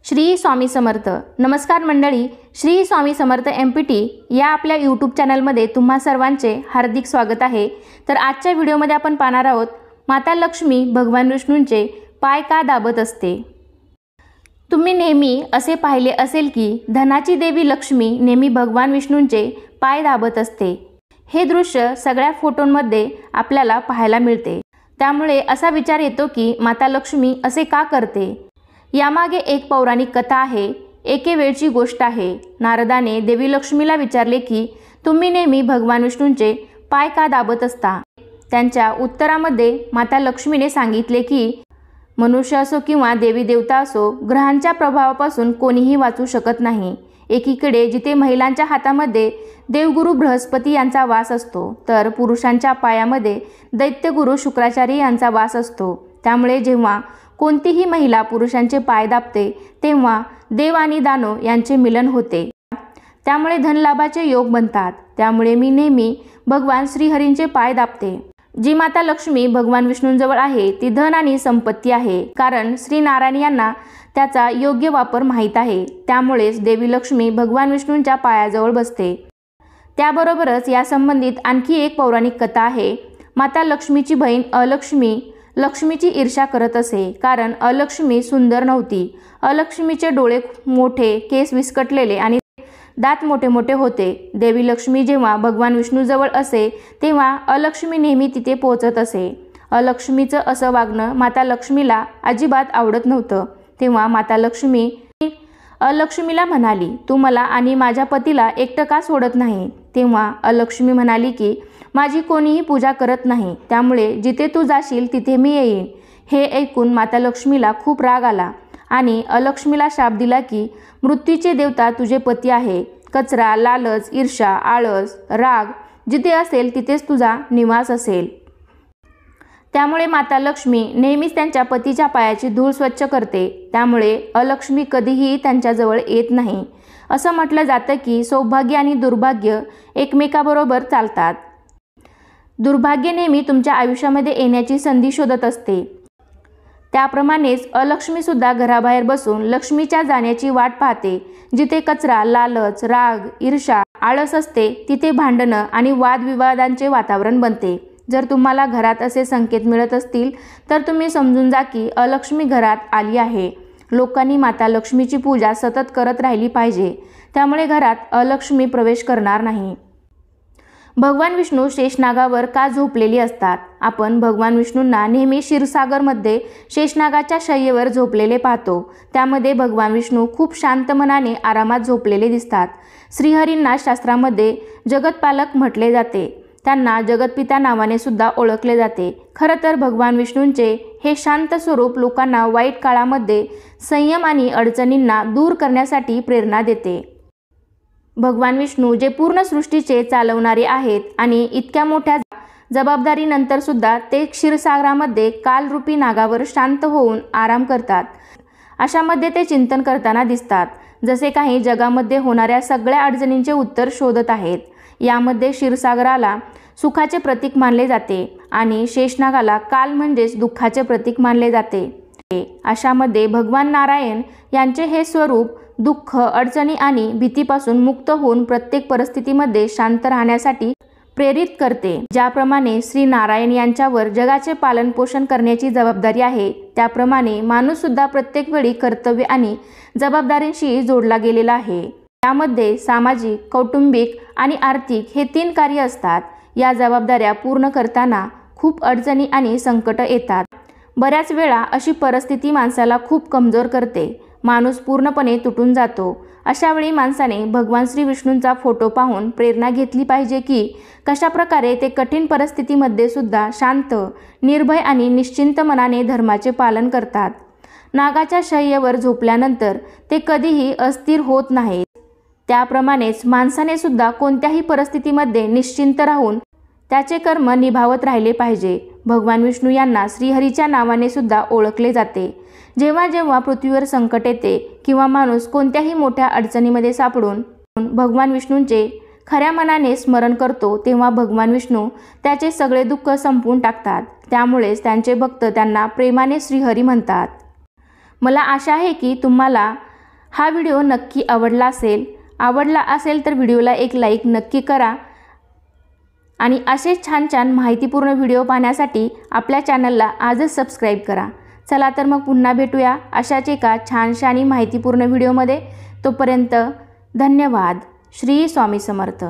श्री स्वामी समर्थ. नमस्कार मंडळी, श्री स्वामी समर्थ MPT या आपल्या यूट्यूब चॅनलमध्ये तुम्हा सर्वांचे हार्दिक स्वागत आहे. तर आजच्या व्हिडिओमध्ये आपण पाहणार आहोत माता लक्ष्मी भगवान विष्णूंचे पाय का दाबत असते. तुम्ही नेहमी असे पाहिले असेल की धनाची देवी लक्ष्मी नेहमी भगवान विष्णूंचे पाय दाबत असते. हे दृश्य सगळ्या फोटोंमध्ये आपल्याला पाहायला मिळते. त्यामुळे असा विचार येतो की माता लक्ष्मी असे का करते. यामागे एक पौराणिक कथा आहे. एके वेळची गोष्ट आहे. नारदाने देवी लक्ष्मीला विचारले की तुम्ही नेहमी भगवान विष्णूंचे पाय का दाबत असता. त्यांच्या उत्तरामध्ये माता लक्ष्मीने सांगितले की मनुष्य असो किंवा देवी देवता असो, ग्रहांच्या प्रभावापासून कोणीही वाचू शकत नाही. एकीकडे जिथे महिलांच्या हातामध्ये देवगुरु बृहस्पती यांचा वास असतो, तर पुरुषांच्या पायामध्ये दैत्यगुरु शुक्राचार्य यांचा वास असतो. त्यामुळे जेव्हा कोणतीही महिला पुरुषांचे पाय दाबते तेव्हा देव आणि दानव यांचे मिलन होते. त्यामुळे धनलाभाचे योग बनतात. त्यामुळे मी नेहमी भगवान श्रीहरींचे पाय दाबते. जी माता लक्ष्मी भगवान विष्णूंजवळ आहे ती धन आणि संपत्ती आहे, कारण श्री नारायण यांना त्याचा योग्य वापर माहीत आहे. त्यामुळेच देवी लक्ष्मी भगवान विष्णूंच्या पायाजवळ बसते. त्याबरोबरच या संबंधित आणखी एक पौराणिक कथा आहे. माता लक्ष्मीची बहीण अलक्ष्मी लक्ष्मीची ईर्ष्या करत असे, कारण अलक्ष्मी सुंदर नव्हती. अलक्ष्मीचे डोळे मोठे, केस विस्कटलेले आणि दात मोठे मोठे होते. देवी लक्ष्मी जेव्हा भगवान विष्णूजवळ असे तेव्हा अलक्ष्मी नेहमी तिथे पोहोचत असे. अलक्ष्मीचं असं वागणं माता लक्ष्मीला अजिबात आवडत नव्हतं. तेव्हा माता लक्ष्मी अलक्ष्मीला म्हणाली, तू मला आणि माझ्या पतीला एकटं का सोडत नाही. तेव्हा अलक्ष्मी म्हणाली की माझी कोणीही पूजा करत नाही, त्यामुळे जिथे तू जाशील तिथे मी येईन. हे ऐकून माता लक्ष्मीला खूप राग आला आणि अलक्ष्मीला शाप दिला की मृत्यूचे देवता तुझे पती आहे. कचरा, लालच, ईर्ष्या, आळस, राग जिथे असेल तिथेच तुझा निवास असेल. त्यामुळे माता लक्ष्मी नेहमीच त्यांच्या पतीच्या पायाची धूळ स्वच्छ करते. त्यामुळे अलक्ष्मी कधीही त्यांच्याजवळ येत नाही. असं म्हटलं जातं की सौभाग्य आणि दुर्भाग्य एकमेकाबरोबर चालतात. दुर्भाग्य नेहमी तुमच्या आयुष्यामध्ये येण्याची संधी शोधत असते. त्याप्रमाणेच अलक्ष्मी सुद्धा घराबाहेर बसून लक्ष्मीच्या जाण्याची वाट पाहते. जिथे कचरा, लालच, राग, ईर्ष्या, आळस असते तिथे भांडणं आणि वादविवादांचे वातावरण बनते. जर तुम्हाला घरात असे संकेत मिळत असतील तर तुम्ही समजून जा की अलक्ष्मी घरात आली आहे. लोकांनी माता लक्ष्मीची पूजा सतत करत राहिली पाहिजे. त्यामुळे घरात अलक्ष्मी प्रवेश करणार नाही. भगवान विष्णू शेषनागावर का झोपलेली असतात. आपण भगवान विष्णूंना नेहमी क्षीरसागरमध्ये शेषनागाच्या शय्येवर झोपलेले पाहतो. त्यामध्ये भगवान विष्णू खूप शांत मनाने आरामात झोपलेले दिसतात. श्रीहरींना शास्त्रामध्ये जगतपालक म्हटले जाते. त्यांना जगतपिता नावाने सुद्धा ओळखले जाते. खरं तर भगवान विष्णूंचे हे शांत स्वरूप लोकांना वाईट काळामध्ये संयम आणि अडचणींना दूर करण्यासाठी प्रेरणा देते. भगवान विष्णू जे पूर्ण सृष्टीचे चालवणारे आहेत आणि इतक्या मोठ्या जबाबदारीनंतर सुद्धा ते क्षीरसागरामध्ये कालरूपी नागावर शांत होऊन आराम करतात. अशामध्ये ते चिंतन करताना दिसतात, जसे काही जगामध्ये होणाऱ्या सगळ्या अडचणींचे उत्तर शोधत आहेत. यामध्ये क्षीरसागराला सुखाचे प्रतीक मानले जाते आणि शेषनागाला काल म्हणजेच दुःखाचे प्रतीक मानले जाते. अशामध्ये भगवान नारायण यांचे हे स्वरूप दुःख, अडचणी आणि भीतीपासून मुक्त होऊन प्रत्येक परिस्थितीमध्ये शांत राहण्यासाठी प्रेरित करते. ज्याप्रमाणे श्री नारायण यांच्यावर जगाचे पालनपोषण करण्याची जबाबदारी आहे, त्याप्रमाणे माणूस सुद्धा प्रत्येक वेळी कर्तव्य आणि जबाबदारींशी जोडला गेलेला आहे. यामध्ये सामाजिक, कौटुंबिक आणि आर्थिक हे 3 कार्य असतात. या जबाबदाऱ्या पूर्ण करताना खूप अडचणी आणि संकट येतात. बऱ्याच वेळा अशी परिस्थिती माणसाला खूप कमजोर करते. माणूस पूर्णपणे तुटून जातो. अशावेळी माणसाने भगवान श्री विष्णूंचा फोटो पाहून प्रेरणा घेतली पाहिजे की कशाप्रकारे ते कठीण परिस्थितीमध्ये सुद्धा शांत, निर्भय आणि निश्चिंत मनाने धर्माचे पालन करतात. नागाच्या शय्येवर झोपल्यानंतर ते कधीही अस्थिर होत नाहीत. त्याप्रमाणेच माणसाने सुद्धा कोणत्याही परिस्थितीमध्ये निश्चिंत राहून त्याचे कर्म निभावत राहिले पाहिजे. भगवान विष्णू यांना श्रीहरीच्या नावाने सुद्धा ओळखले जाते. जेव्हा जेव्हा पृथ्वीवर संकट येते किंवा माणूस कोणत्याही मोठ्या अडचणीमध्ये सापडून भगवान विष्णूंचे खऱ्या मनाने स्मरण करतो तेव्हा भगवान विष्णू त्याचे सगळे दुःख संपवून टाकतात. त्यामुळेच त्यांचे भक्त त्यांना प्रेमाने श्रीहरी म्हणतात. मला आशा आहे की तुम्हाला हा व्हिडिओ नक्की आवडला असेल तर व्हिडिओला एक लाईक नक्की करा आणि असे छान छान माहितीपूर्ण व्हिडिओ पाहण्यासाठी आपल्या चॅनलला आजच सबस्क्राईब करा। चला तर मग पुन्हा भेटूया अशाच एका छानशा आणि माहितीपूर्ण व्हिडिओमध्ये। तोपर्यंत धन्यवाद। श्री स्वामी समर्थ।